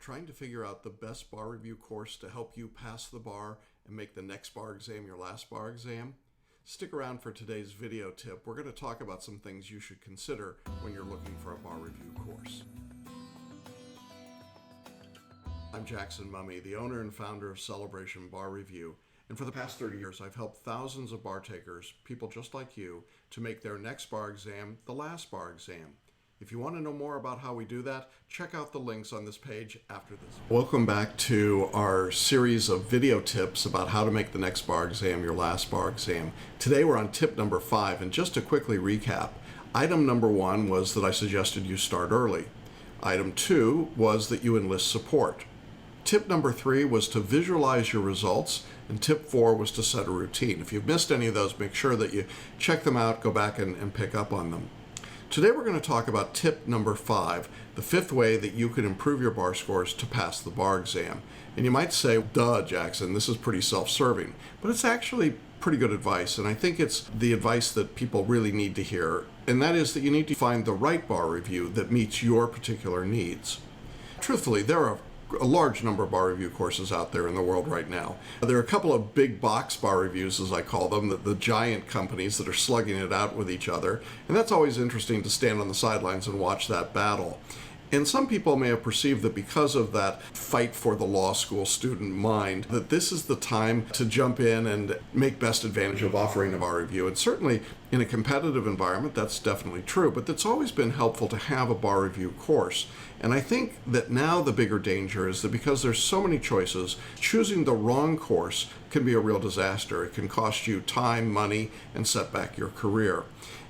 Trying to figure out the best bar review course to help you pass the bar and make the next bar exam your last bar exam? Stick around for today's video tip. We're going to talk about some things you should consider when you're looking for a bar review course. I'm Jackson Mumey, the owner and founder of Celebration Bar Review, and for the past 30 years I've helped thousands of bar takers, people just like you, to make their next bar exam the last bar exam. If you want to know more about how we do that, check out the links on this page after this. Welcome back to our series of video tips about how to make the next bar exam your last bar exam. Today we're on tip number 5, and just to quickly recap, item number 1 was that I suggested you start early. Item 2 was that you enlist support. Tip number 3 was to visualize your results, and tip 4 was to set a routine. If you've missed any of those, make sure that you check them out, go back and pick up on them. Today we're going to talk about tip number 5, the 5th way that you can improve your bar scores to pass the bar exam. And you might say, duh, Jackson, this is pretty self-serving. But it's actually pretty good advice, and I think it's the advice that people really need to hear, and that is that you need to find the right bar review that meets your particular needs. Truthfully, there are a large number of bar review courses out there in the world right now. There are a couple of big box bar reviews, as I call them, the giant companies that are slugging it out with each other, and that's always interesting to stand on the sidelines and watch that battle. And some people may have perceived that because of that fight for the law school student mind, that this is the time to jump in and make best advantage of offering a bar review. And certainly in a competitive environment, that's definitely true, but it's always been helpful to have a bar review course. And I think that now the bigger danger is that because there's so many choices, choosing the wrong course can be a real disaster. It can cost you time, money, and set back your career.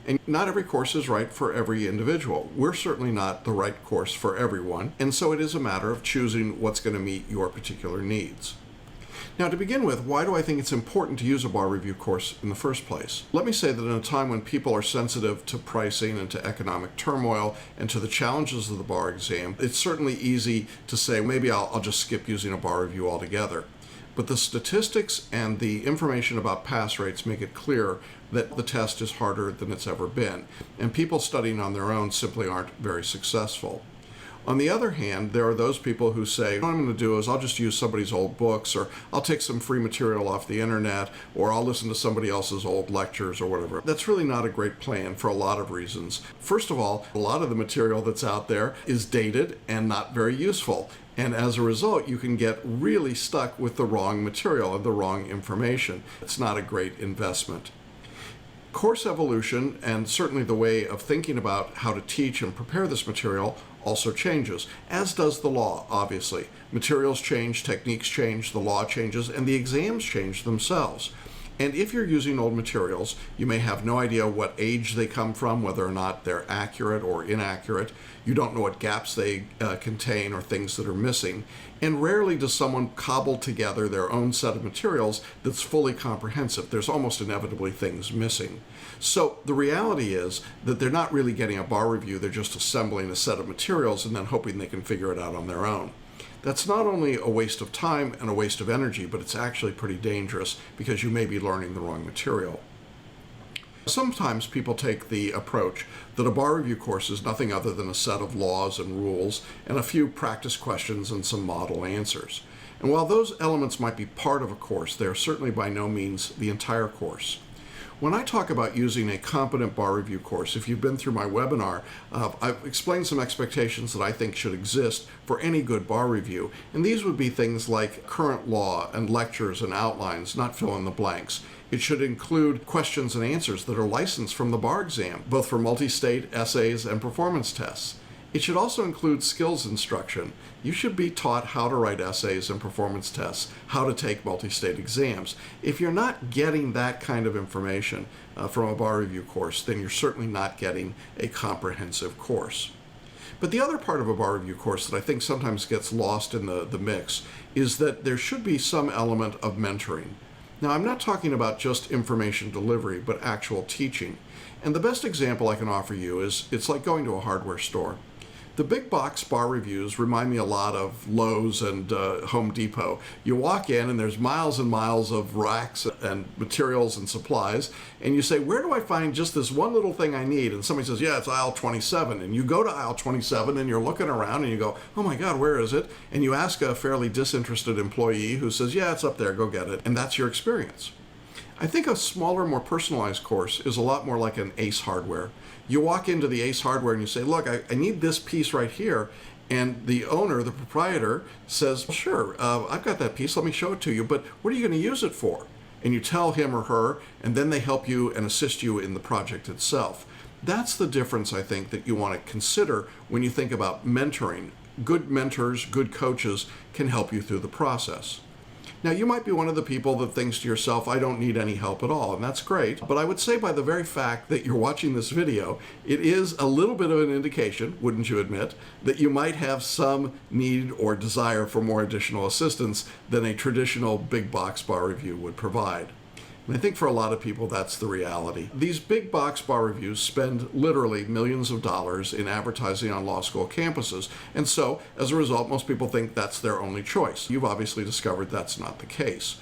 And not every course is right for every individual. We're certainly not the right course for everyone, and so it is a matter of choosing what's going to meet your particular needs. Now, to begin with, why do I think it's important to use a bar review course in the first place? Let me say that in a time when people are sensitive to pricing and to economic turmoil and to the challenges of the bar exam, it's certainly easy to say, maybe I'll just skip using a bar review altogether. But the statistics and the information about pass rates make it clear that the test is harder than it's ever been, and people studying on their own simply aren't very successful. On the other hand, there are those people who say, what I'm going to do is I'll just use somebody's old books, or I'll take some free material off the internet, or I'll listen to somebody else's old lectures or whatever. That's really not a great plan for a lot of reasons. First of all, a lot of the material that's out there is dated and not very useful. And as a result, you can get really stuck with the wrong material and the wrong information. It's not a great investment. Course evolution, and certainly the way of thinking about how to teach and prepare this material, also changes, as does the law, obviously. Materials change, techniques change, the law changes, and the exams change themselves. And if you're using old materials, you may have no idea what age they come from, whether or not they're accurate or inaccurate. You don't know what gaps they contain or things that are missing. And rarely does someone cobble together their own set of materials that's fully comprehensive. There's almost inevitably things missing. So the reality is that they're not really getting a bar review, they're just assembling a set of materials and then hoping they can figure it out on their own. That's not only a waste of time and a waste of energy, but it's actually pretty dangerous because you may be learning the wrong material. Sometimes people take the approach that a bar review course is nothing other than a set of laws and rules and a few practice questions and some model answers. And while those elements might be part of a course, they are certainly by no means the entire course. When I talk about using a competent bar review course, if you've been through my webinar, I've explained some expectations that I think should exist for any good bar review. And these would be things like current law and lectures and outlines, not fill in the blanks. It should include questions and answers that are licensed from the bar exam, both for multi-state, essays, and performance tests. It should also include skills instruction. You should be taught how to write essays and performance tests, how to take multi-state exams. If you're not getting that kind of information from a bar review course, then you're certainly not getting a comprehensive course. But the other part of a bar review course that I think sometimes gets lost in the mix is that there should be some element of mentoring. Now, I'm not talking about just information delivery, but actual teaching. And the best example I can offer you is it's like going to a hardware store. The big box bar reviews remind me a lot of Lowe's and Home Depot. You walk in and there's miles and miles of racks and materials and supplies, and you say, where do I find just this one little thing I need? And somebody says, yeah, it's aisle 27. And you go to aisle 27 and you're looking around and you go, oh my God, where is it? And you ask a fairly disinterested employee who says, yeah, it's up there, go get it. And that's your experience. I think a smaller, more personalized course is a lot more like an Ace Hardware. You walk into the Ace Hardware and you say, look, I need this piece right here. And the owner, the proprietor, says, sure, I've got that piece, let me show it to you, but what are you going to use it for? And you tell him or her, and then they help you and assist you in the project itself. That's the difference, I think, that you want to consider when you think about mentoring. Good mentors, good coaches can help you through the process. Now, you might be one of the people that thinks to yourself, I don't need any help at all, and that's great. But I would say by the very fact that you're watching this video, it is a little bit of an indication, wouldn't you admit, that you might have some need or desire for more additional assistance than a traditional big box bar review would provide. And I think for a lot of people, that's the reality. These big box bar reviews spend literally millions of dollars in advertising on law school campuses. And so, as a result, most people think that's their only choice. You've obviously discovered that's not the case.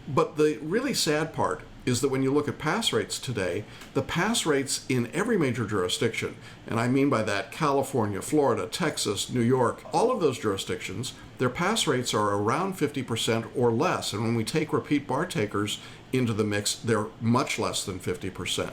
But the really sad part is that when you look at pass rates today, the pass rates in every major jurisdiction, and I mean by that California, Florida, Texas, New York, all of those jurisdictions, their pass rates are around 50% or less. And when we take repeat bar takers into the mix, they're much less than 50%.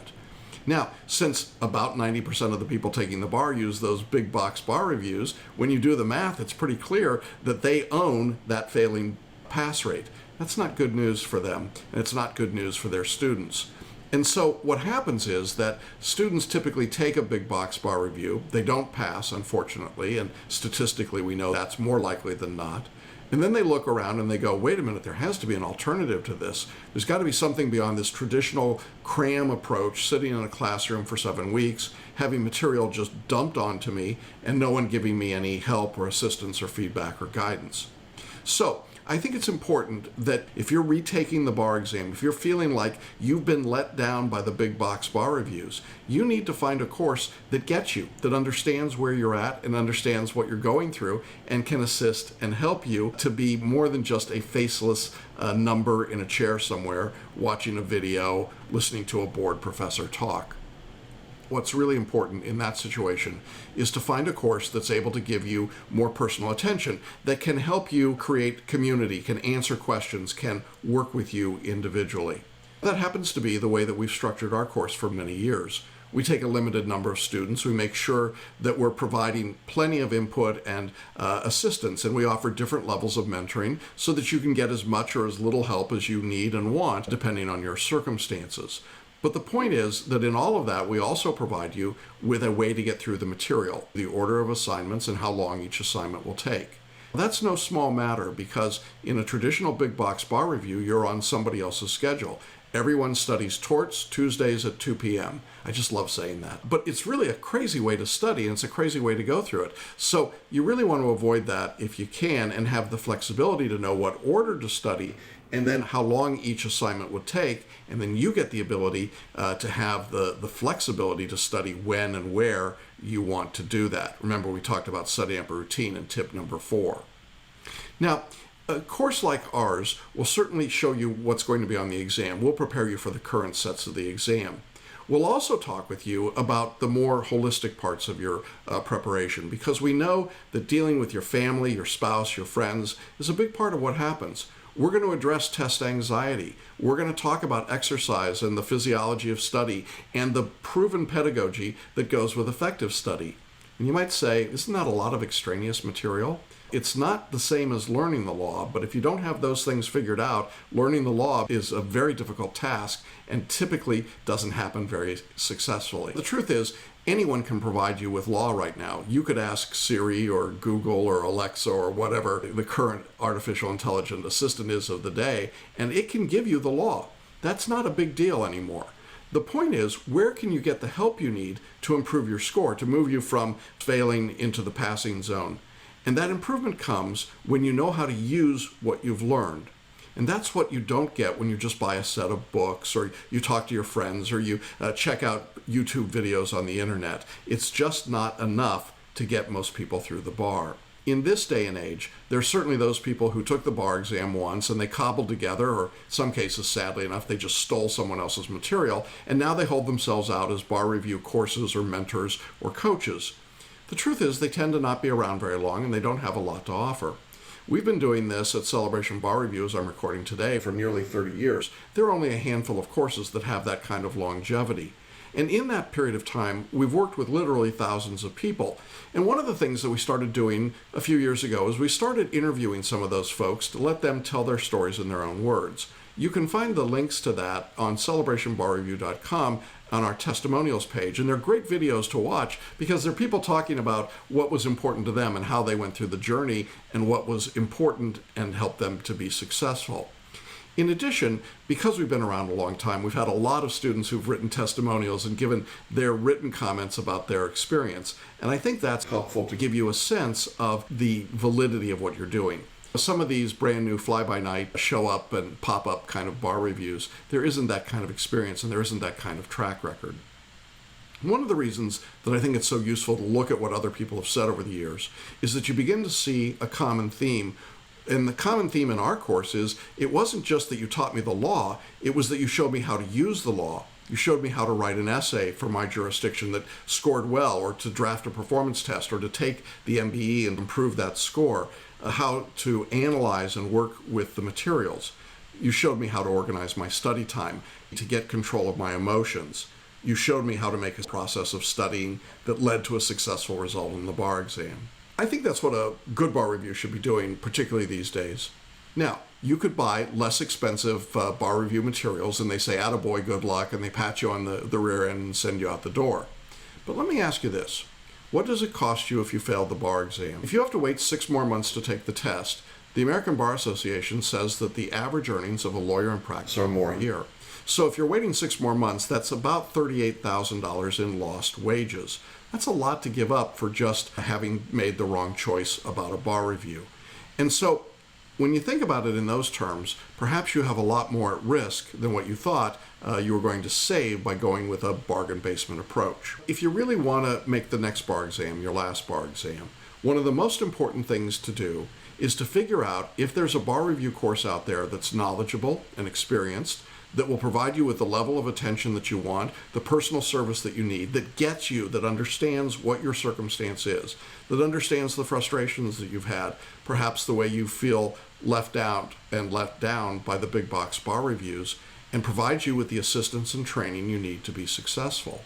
Now, since about 90% of the people taking the bar use those big box bar reviews, when you do the math, it's pretty clear that they own that failing pass rate. That's not good news for them, and it's not good news for their students. And so what happens is that students typically take a big box bar review. They don't pass, unfortunately, and statistically we know that's more likely than not. And then they look around and they go, wait a minute, there has to be an alternative to this. There's got to be something beyond this traditional cram approach, sitting in a classroom for 7 weeks, having material just dumped onto me, and no one giving me any help or assistance or feedback or guidance. So I think it's important that if you're retaking the bar exam, if you're feeling like you've been let down by the big box bar reviews, you need to find a course that gets you, that understands where you're at and understands what you're going through and can assist and help you to be more than just a faceless number in a chair somewhere, watching a video, listening to a bored professor talk. What's really important in that situation is to find a course that's able to give you more personal attention, that can help you create community, can answer questions, can work with you individually. That happens to be the way that we've structured our course for many years. We take a limited number of students. We make sure that we're providing plenty of input and assistance, and we offer different levels of mentoring so that you can get as much or as little help as you need and want, depending on your circumstances. But the point is that in all of that, we also provide you with a way to get through the material, the order of assignments, and how long each assignment will take. That's no small matter because in a traditional big box bar review, you're on somebody else's schedule. Everyone studies torts Tuesdays at 2 p.m. I just love saying that. But it's really a crazy way to study, and it's a crazy way to go through it. So you really want to avoid that if you can and have the flexibility to know what order to study and then how long each assignment would take. And then you get the ability to have the flexibility to study when and where you want to do that. Remember, we talked about setting up a routine in tip number 4. Now, a course like ours will certainly show you what's going to be on the exam. We'll prepare you for the current sets of the exam. We'll also talk with you about the more holistic parts of your preparation, because we know that dealing with your family, your spouse, your friends is a big part of what happens. We're going to address test anxiety. We're going to talk about exercise and the physiology of study and the proven pedagogy that goes with effective study. And you might say, isn't that a lot of extraneous material? It's not the same as learning the law, but if you don't have those things figured out, learning the law is a very difficult task and typically doesn't happen very successfully. The truth is, anyone can provide you with law right now. You could ask Siri or Google or Alexa or whatever the current artificial intelligent assistant is of the day, and it can give you the law. That's not a big deal anymore. The point is, where can you get the help you need to improve your score, to move you from failing into the passing zone? And that improvement comes when you know how to use what you've learned. And that's what you don't get when you just buy a set of books or you talk to your friends or you check out YouTube videos on the internet. It's just not enough to get most people through the bar. In this day and age, there's certainly those people who took the bar exam once and they cobbled together, or in some cases, sadly enough, they just stole someone else's material, and now they hold themselves out as bar review courses or mentors or coaches. The truth is they tend to not be around very long and they don't have a lot to offer. We've been doing this at Celebration Bar Review, as I'm recording today, for nearly 30 years. There are only a handful of courses that have that kind of longevity. And in that period of time, we've worked with literally thousands of people. And one of the things that we started doing a few years ago is we started interviewing some of those folks to let them tell their stories in their own words. You can find the links to that on celebrationbarreview.com on our testimonials page. And they're great videos to watch because they're people talking about what was important to them and how they went through the journey and what was important and helped them to be successful. In addition, because we've been around a long time, we've had a lot of students who've written testimonials and given their written comments about their experience. And I think that's helpful to give you a sense of the validity of what you're doing. Some of these brand new fly-by-night, show up and pop up kind of bar reviews, there isn't that kind of experience and there isn't that kind of track record. One of the reasons that I think it's so useful to look at what other people have said over the years is that you begin to see a common theme. And the common theme in our course is, it wasn't just that you taught me the law, it was that you showed me how to use the law. You showed me how to write an essay for my jurisdiction that scored well, or to draft a performance test, or to take the MBE and improve that score, how to analyze and work with the materials. You showed me how to organize my study time, to get control of my emotions. You showed me how to make a process of studying that led to a successful result in the bar exam. I think that's what a good bar review should be doing, particularly these days. Now, you could buy less expensive bar review materials and they say, attaboy, good luck, and they pat you on the rear end and send you out the door. But let me ask you this. What does it cost you if you failed the bar exam? If you have to wait 6 more months to take the test, the American Bar Association says that the average earnings of a lawyer in practice are more a year. So if you're waiting 6 more months, that's about $38,000 in lost wages. That's a lot to give up for just having made the wrong choice about a bar review. And so when you think about it in those terms, perhaps you have a lot more at risk than what you thought you were going to save by going with a bargain basement approach. If you really want to make the next bar exam your last bar exam, one of the most important things to do is to figure out if there's a bar review course out there that's knowledgeable and experienced, that will provide you with the level of attention that you want, the personal service that you need, that gets you, that understands what your circumstance is, that understands the frustrations that you've had, perhaps the way you feel left out and let down by the big box bar reviews, and provides you with the assistance and training you need to be successful.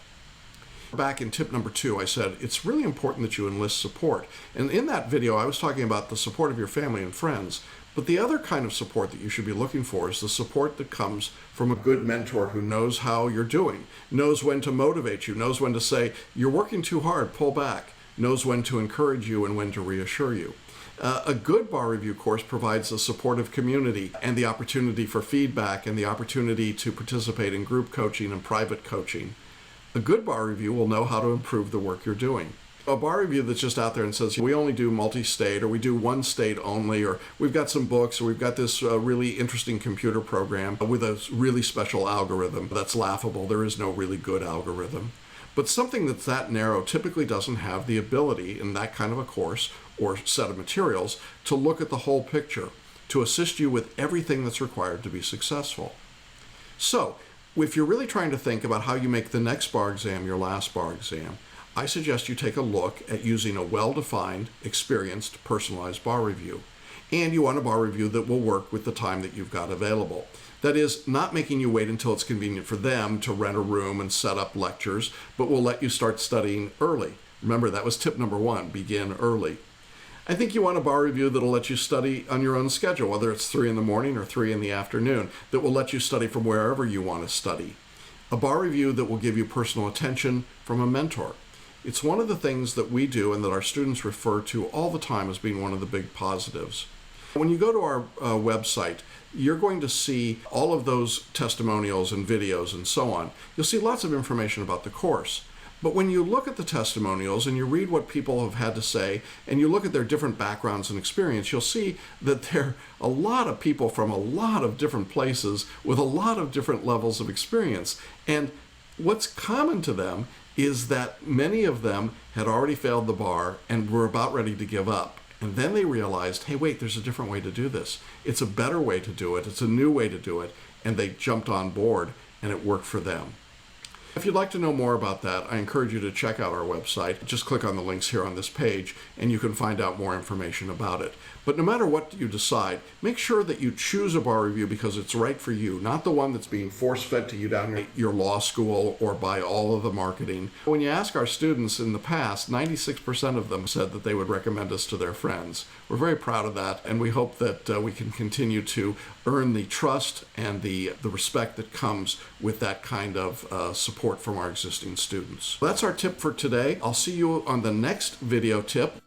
Back in tip number 2, I said it's really important that you enlist support. And in that video, I was talking about the support of your family and friends. But the other kind of support that you should be looking for is the support that comes from a good mentor who knows how you're doing, knows when to motivate you, knows when to say, you're working too hard, pull back, knows when to encourage you and when to reassure you. A good bar review course provides a supportive community and the opportunity for feedback and the opportunity to participate in group coaching and private coaching. A good bar review will know how to improve the work you're doing. A bar review that's just out there and says, we only do multi-state, or we do one state only, or we've got some books, or we've got this really interesting computer program with a really special algorithm, that's laughable. There is no really good algorithm. But something that's that narrow typically doesn't have the ability in that kind of a course or set of materials to look at the whole picture, to assist you with everything that's required to be successful. So, if you're really trying to think about how you make the next bar exam your last bar exam, I suggest you take a look at using a well-defined, experienced, personalized bar review. And you want a bar review that will work with the time that you've got available. That is, not making you wait until it's convenient for them to rent a room and set up lectures, but will let you start studying early. Remember, that was tip number 1, begin early. I think you want a bar review that'll let you study on your own schedule, whether it's 3 in the morning or 3 in the afternoon, that will let you study from wherever you want to study. A bar review that will give you personal attention from a mentor. It's one of the things that we do and that our students refer to all the time as being one of the big positives. When you go to our website, you're going to see all of those testimonials and videos and so on. You'll see lots of information about the course. But when you look at the testimonials and you read what people have had to say and you look at their different backgrounds and experience, you'll see that there are a lot of people from a lot of different places with a lot of different levels of experience. And what's common to them is that many of them had already failed the bar and were about ready to give up. And then they realized, hey, wait, there's a different way to do this. It's a better way to do it. It's a new way to do it. And they jumped on board, and it worked for them. If you'd like to know more about that, I encourage you to check out our website. Just click on the links here on this page, and you can find out more information about it. But no matter what you decide, make sure that you choose a bar review because it's right for you, not the one that's being force-fed to you down your law school or by all of the marketing. When you ask our students in the past, 96% of them said that they would recommend us to their friends. We're very proud of that, and we hope that we can continue to earn the trust and the respect that comes with that kind of support from our existing students. That's our tip for today. I'll see you on the next video tip.